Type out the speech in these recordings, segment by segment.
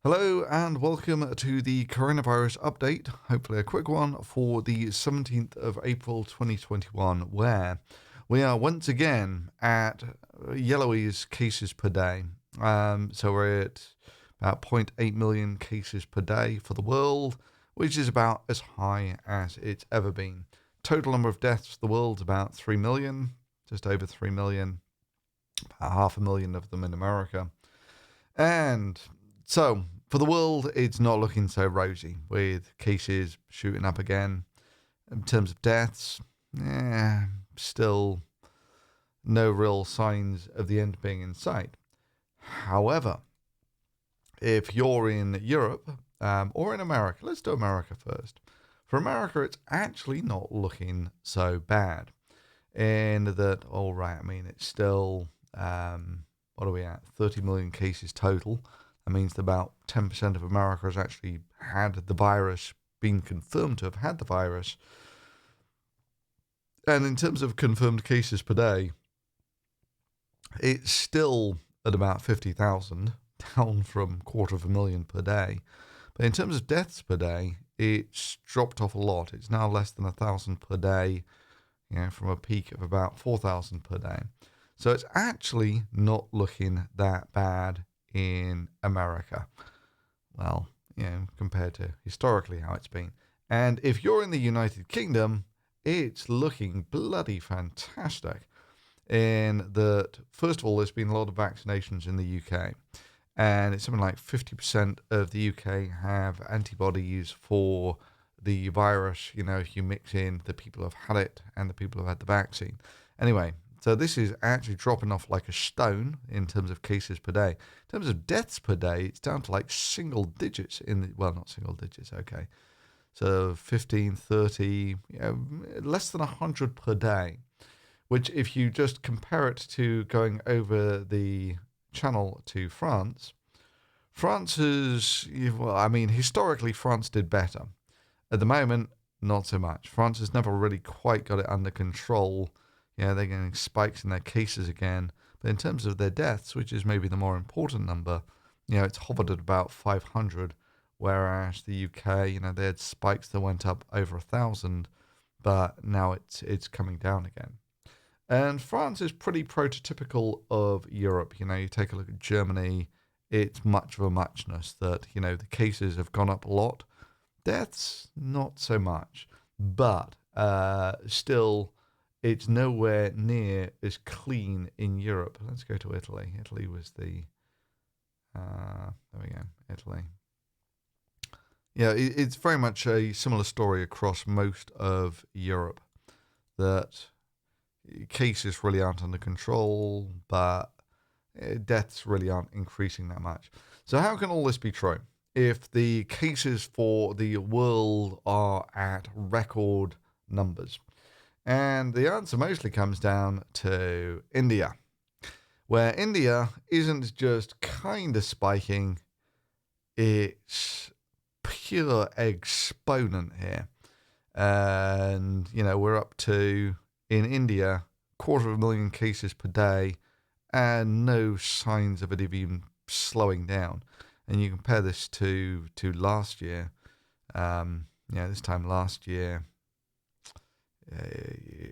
Hello and welcome to the coronavirus update. Hopefully, a quick one for the 17th of April 2021, where we are once again at yellowies cases per day. So we're at about zero point 0.8 million cases per day for the world, which is about as high as it's ever been. Total number of deaths for the world about 3 million, just over 3 million, about half a million of them in America. And so, for the world, it's not looking so rosy, with cases shooting up again. In terms of deaths, still no real signs of the end being in sight. However, if you're in Europe or in America, let's do America first. For America, it's actually not looking so bad. In that, all right, I mean, it's still, what are we at? 30 million cases total. That means that about 10% of America has actually had the virus, been confirmed to have had the virus. And in terms of confirmed cases per day, it's still at about 50,000, down from 250,000 per day. But in terms of deaths per day, it's dropped off a lot. It's now less than 1,000 per day, from a peak of about 4,000 per day. So it's actually not looking that bad in America. Well, compared to historically how it's been. And if you're in the United Kingdom, it's looking bloody fantastic. In that, first of all, there's been a lot of vaccinations in the UK. And it's something like 50% of the UK have antibodies for the virus, if you mix in the people who have had it and the people who have had the vaccine. Anyway, so this is actually dropping off like a stone in terms of cases per day. In terms of deaths per day, it's down to like single digits not single digits, okay. So 15, 30, less than 100 per day, which if you just compare it to going over the channel to France is, historically France did better. At the moment, not so much. France has never really quite got it under control. They're getting spikes in their cases again. But in terms of their deaths, which is maybe the more important number, it's hovered at about 500, whereas the UK, they had spikes that went up over 1,000, but now it's coming down again. And France is pretty prototypical of Europe. You take a look at Germany, it's much of a muchness that, the cases have gone up a lot. Deaths, not so much. But still, it's nowhere near as clean in Europe. Let's go to Italy. Italy was there we go, Italy. Yeah, it's very much a similar story across most of Europe, that cases really aren't under control, but deaths really aren't increasing that much. So how can all this be true? If the cases for the world are at record numbers. And the answer mostly comes down to India, where India isn't just kind of spiking, it's pure exponent here. And, we're up to, in India, 250,000 cases per day and no signs of it even slowing down. And you compare this to last year, this time last year,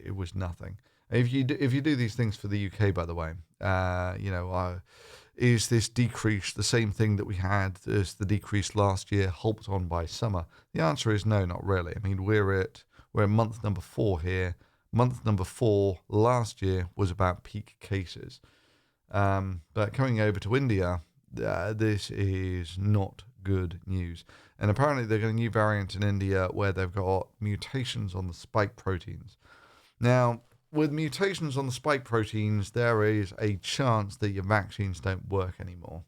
it was nothing. If you do these things for the UK, by the way, is this decrease the same thing that we had as the decrease last year, helped on by summer? The answer is no, not really. I mean, we're at month number 4 here. Month number 4 last year was about peak cases. But coming over to India, this is not good news. And apparently they've got a new variant in India where they've got mutations on the spike proteins. Now, with mutations on the spike proteins, there is a chance that your vaccines don't work anymore.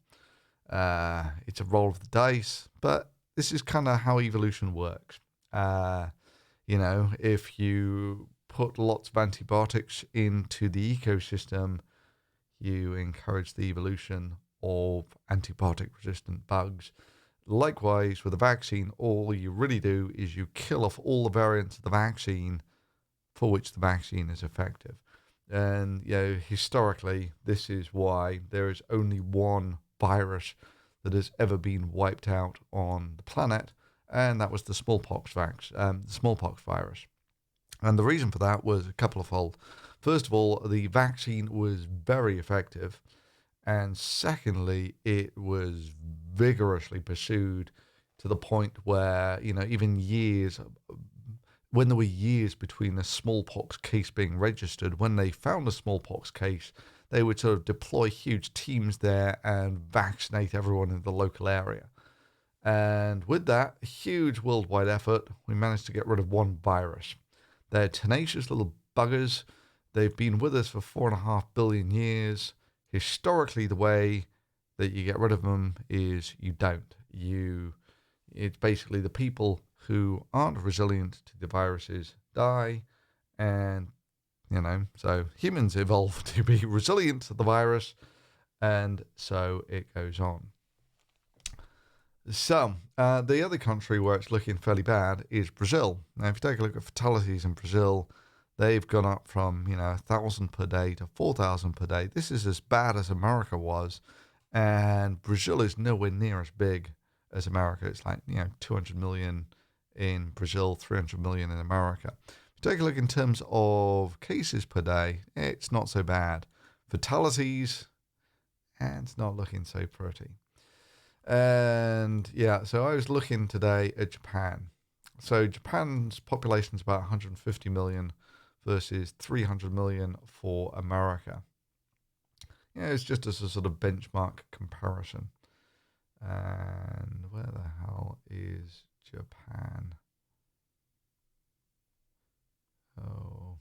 It's a roll of the dice, but this is kind of how evolution works. If you put lots of antibiotics into the ecosystem, you encourage the evolution of antibiotic-resistant bugs. Likewise, with a vaccine, all you really do is you kill off all the variants of the vaccine for which the vaccine is effective. And, historically, this is why there is only one virus that has ever been wiped out on the planet, and that was the smallpox virus. And the reason for that was a couple of fold. First of all, the vaccine was very effective, and secondly, it was vigorously pursued to the point where, even years, when there were years between a smallpox case being registered, when they found a smallpox case, they would sort of deploy huge teams there and vaccinate everyone in the local area. And with that huge worldwide effort, we managed to get rid of one virus. They're tenacious little buggers. They've been with us for 4.5 billion years. Historically, the way that you get rid of them is you don't. It's basically the people who aren't resilient to the viruses die, and so humans evolved to be resilient to the virus, and so it goes on. So the other country where it's looking fairly bad is Brazil. Now, if you take a look at fatalities in Brazil, they've gone up from 1,000 per day to 4,000 per day. This is as bad as America was, and Brazil is nowhere near as big as America. It's like 200 million in Brazil, 300 million in America. If you take a look in terms of cases per day, it's not so bad. Fatalities, and it's not looking so pretty. And so I was looking today at Japan. So Japan's population is about 150 million versus 300 million for America. It's just as a sort of benchmark comparison. And where the hell is Japan? Oh,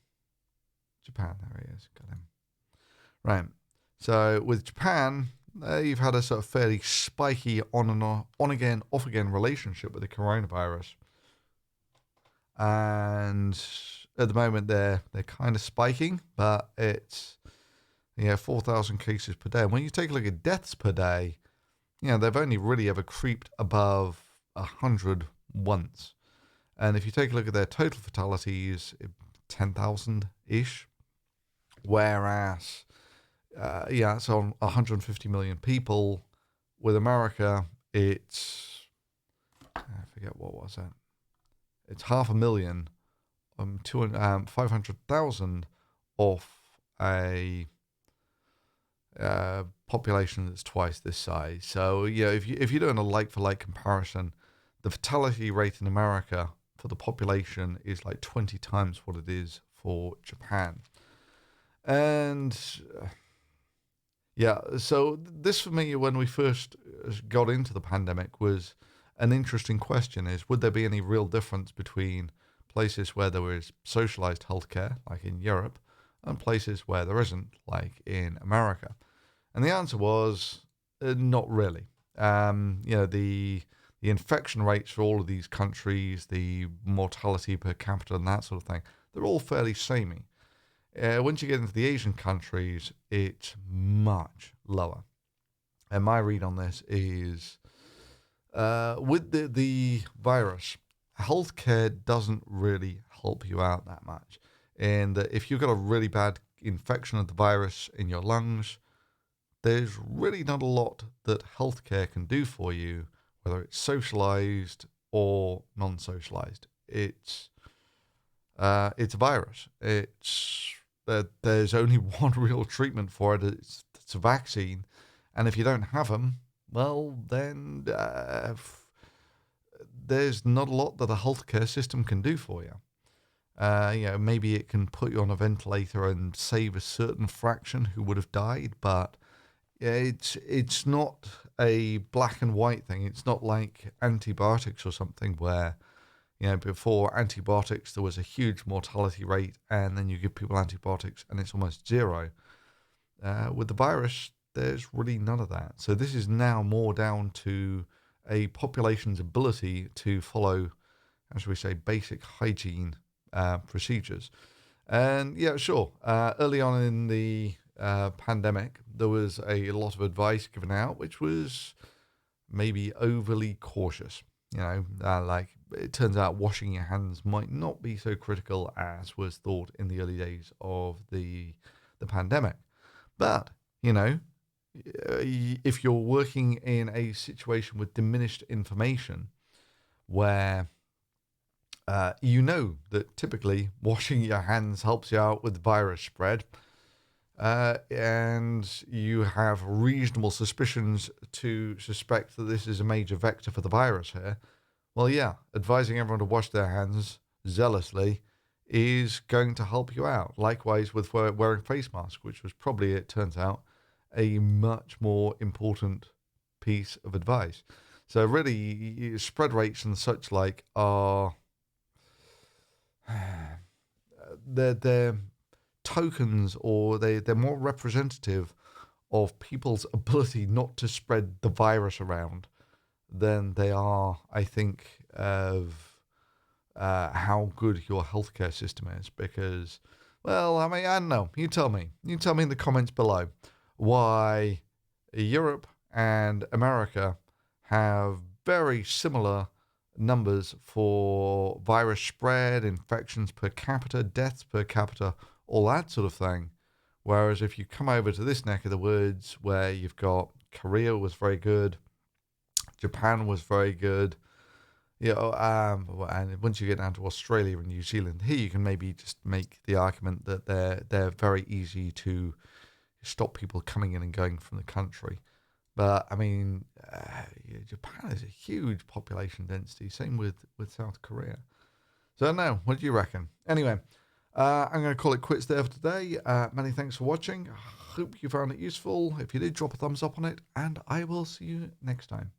Japan, there he is. Got him. Right. So with Japan, they've had a sort of fairly spiky on again, off again relationship with the coronavirus. And at the moment they're kind of spiking, but it's 4,000 cases per day. And when you take a look at deaths per day, they've only really ever creeped above 100 once. And if you take a look at their total fatalities, 10,000-ish. Whereas, it's on 150 million people. With America, it's, I forget what was it. It's 500,000, 500,000 off a population that's twice this size. So if you're doing a like-for-like comparison, the fatality rate in America for the population is like 20 times what it is for Japan. And so this for me, when we first got into the pandemic, was an interesting question: is would there be any real difference between places where there was socialized healthcare, like in Europe, and places where there isn't, like in America? And the answer was not really. The infection rates for all of these countries, the mortality per capita and that sort of thing, they're all fairly samey. Once you get into the Asian countries, it's much lower. And my read on this is, with the virus, healthcare doesn't really help you out that much. And if you've got a really bad infection of the virus in your lungs, there's really not a lot that healthcare can do for you, whether it's socialized or non-socialized. It's a virus. There's only one real treatment for it. It's a vaccine, and if you don't have them, well, then there's not a lot that a healthcare system can do for you. Maybe it can put you on a ventilator and save a certain fraction who would have died, but it's not a black and white thing. It's not like antibiotics or something where, before antibiotics there was a huge mortality rate, and then you give people antibiotics and it's almost zero. With the virus, there's really none of that. So this is now more down to a population's ability to follow, how should we say, basic hygiene procedures. And early on in the pandemic, there was a lot of advice given out, which was maybe overly cautious. Like it turns out washing your hands might not be so critical as was thought in the early days of the pandemic. But, if you're working in a situation with diminished information where you know that typically washing your hands helps you out with virus spread, and you have reasonable suspicions to suspect that this is a major vector for the virus here, well, yeah, advising everyone to wash their hands zealously is going to help you out. Likewise with wearing face masks, which was probably, it turns out, a much more important piece of advice. So really, spread rates and such like are they're tokens, or they're more representative of people's ability not to spread the virus around than they are, I think, of how good your healthcare system is. Because, well, I mean, I don't know. You tell me. You tell me in the comments below why Europe and America have very similar numbers for virus spread, infections per capita, deaths per capita, all that sort of thing. Whereas if you come over to this neck of the woods where you've got Korea was very good, Japan was very good, and once you get down to Australia and New Zealand, here you can maybe just make the argument that they're very easy to stop people coming in and going from the country. But I mean, Japan is a huge population density. Same with South Korea. So I don't know. What do you reckon? Anyway, I'm going to call it quits there for today. Many thanks for watching. I hope you found it useful. If you did, drop a thumbs up on it, and I will see you next time.